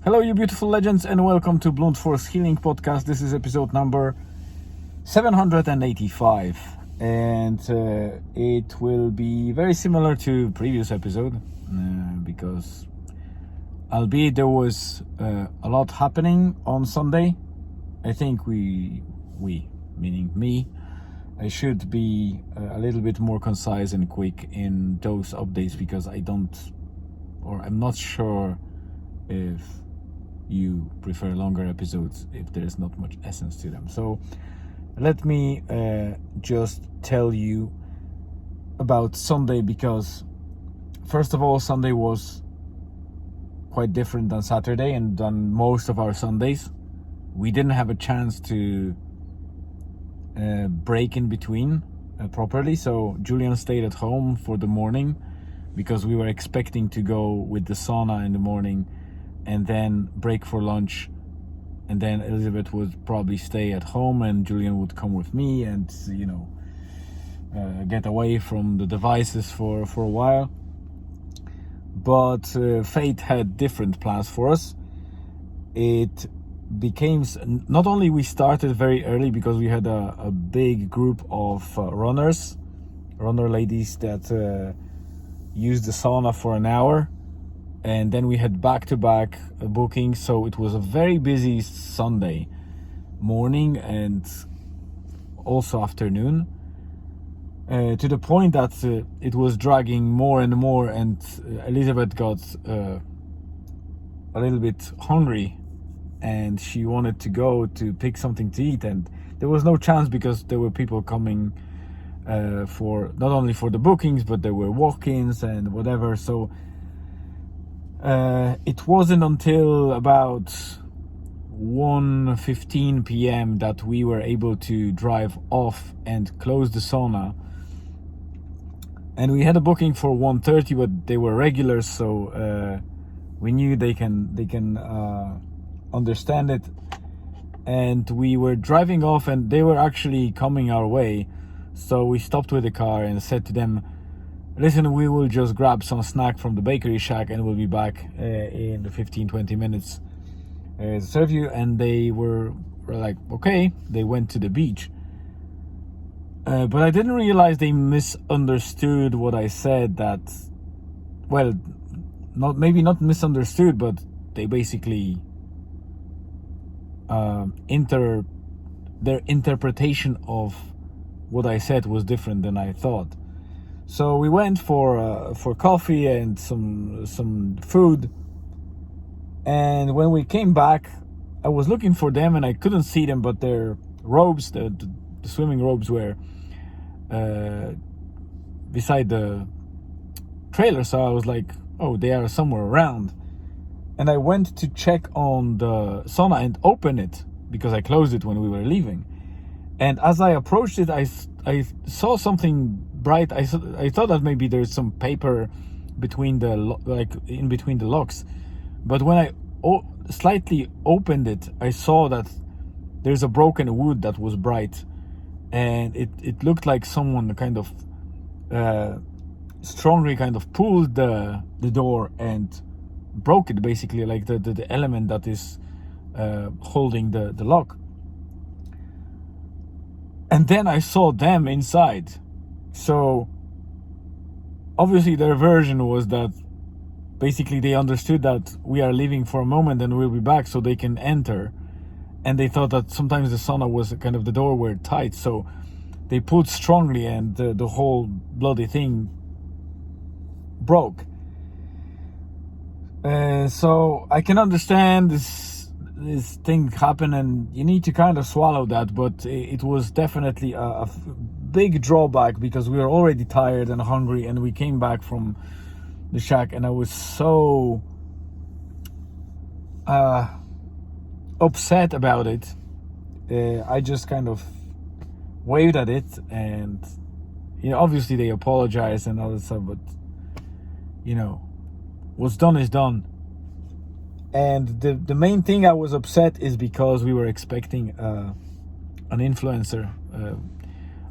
Hello, you beautiful legends, and welcome to Blunt Force Healing Podcast. This is episode number 785, and it will be very similar to previous episode because, albeit there was a lot happening on Sunday, I think we meaning me, I should be a little bit more concise and quick in those updates because I'm not sure if you prefer longer episodes if there's not much essence to them. So let me just tell you about Sunday, because first of all, Sunday was quite different than Saturday and than most of our Sundays. We didn't have a chance to break in between properly, so Julian stayed at home for the morning because we were expecting to go with the sauna in the morning and then break for lunch, and then Elizabeth would probably stay at home and Julian would come with me and get away from the devices for a while. But fate had different plans for us. It became, not only we started very early because we had a big group of runner ladies that used the sauna for an hour, and then we had back-to-back bookings, so it was a very busy Sunday morning and also afternoon, to the point that it was dragging more and more, and Elizabeth got a little bit hungry and she wanted to go to pick something to eat, and there was no chance because there were people coming for not only for the bookings, but there were walk-ins and whatever. So it wasn't until about 1:15 p.m. that we were able to drive off and close the sauna. And we had a booking for 1:30, but they were regulars, so we knew they can understand it. And we were driving off, and they were actually coming our way. So we stopped with the car and said to them, listen, we will just grab some snack from the bakery shack and we'll be back in 15-20 minutes to serve you. And they were like, okay. They went to the beach. But I didn't realize they misunderstood what I said. That, well, maybe not misunderstood, but they basically their interpretation of what I said was different than I thought. So we went for coffee and some food, and when we came back, I was looking for them and I couldn't see them, but their robes, the swimming robes, were beside the trailer. So I was like, oh, they are somewhere around. And I went to check on the sauna and open it because I closed it when we were leaving. And as I approached it, I saw something bright. I thought that maybe there's some paper between in between the locks, but when I slightly opened it, I saw that there's a broken wood that was bright, and it looked like someone kind of strongly kind of pulled the door and broke it, basically, like the element that is holding the lock. And then I saw them inside. So obviously their version was that basically they understood that we are leaving for a moment and we'll be back so they can enter. And they thought that sometimes the sauna was kind of, the door were tight, so they pulled strongly and the whole bloody thing broke. So I can understand this thing happen, and you need to kind of swallow that, but it was definitely a big drawback because we were already tired and hungry, and we came back from the shack, and I was so upset about it. I just kind of waved at it, and obviously they apologized and all that stuff, but what's done is done. And the main thing I was upset is because we were expecting an influencer,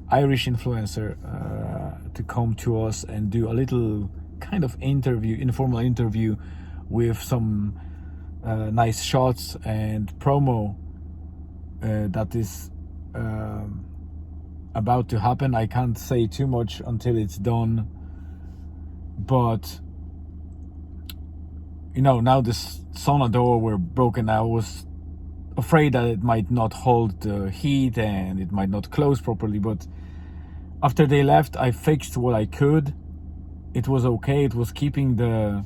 Irish influencer, to come to us and do a little kind of interview, informal interview with some nice shots and promo that is about to happen. I can't say too much until it's done, but now the sauna door were broken. I was afraid that it might not hold the heat and it might not close properly, but after they left, I fixed what I could. It was okay. It was keeping the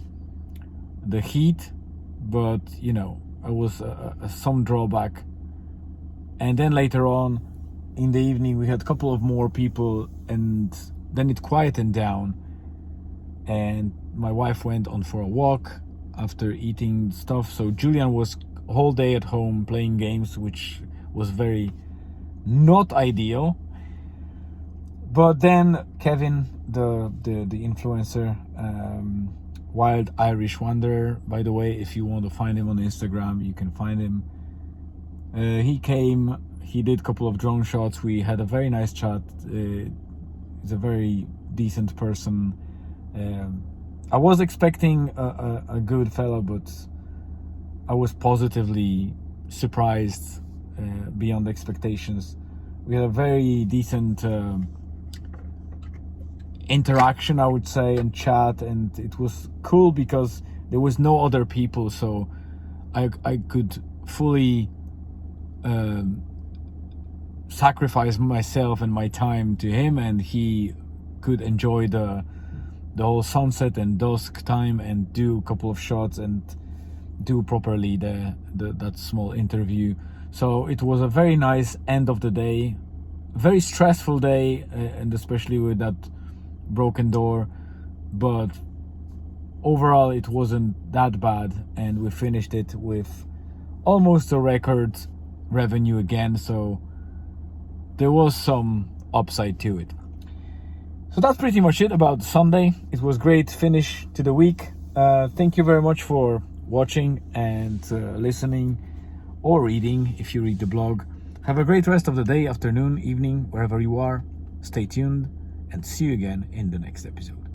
heat, but it was some drawback. And then later on in the evening, we had a couple of more people, and then it quietened down, and my wife went on for a walk after eating stuff. So Julian was whole day at home playing games, which was very not ideal. But then Kevin, the influencer, Wild Irish Wanderer, by the way, if you want to find him on Instagram, you can find him. He came, he did a couple of drone shots. We had a very nice chat. He's a very decent person. I was expecting a good fellow, but I was positively surprised beyond expectations. We had a very decent interaction, I would say, and chat, and it was cool because there was no other people, so I could fully sacrifice myself and my time to him, and he could enjoy the whole sunset and dusk time and do a couple of shots and do properly that small interview. So it was a very nice end of the day, very stressful day, and especially with that broken door, but overall it wasn't that bad, and we finished it with almost a record revenue again, so there was some upside to it. So that's pretty much it about Sunday. It was great finish to the week. Thank you very much for watching and listening or reading if you read the blog. Have a great rest of the day, afternoon, evening, wherever you are. Stay tuned and see you again in the next episode.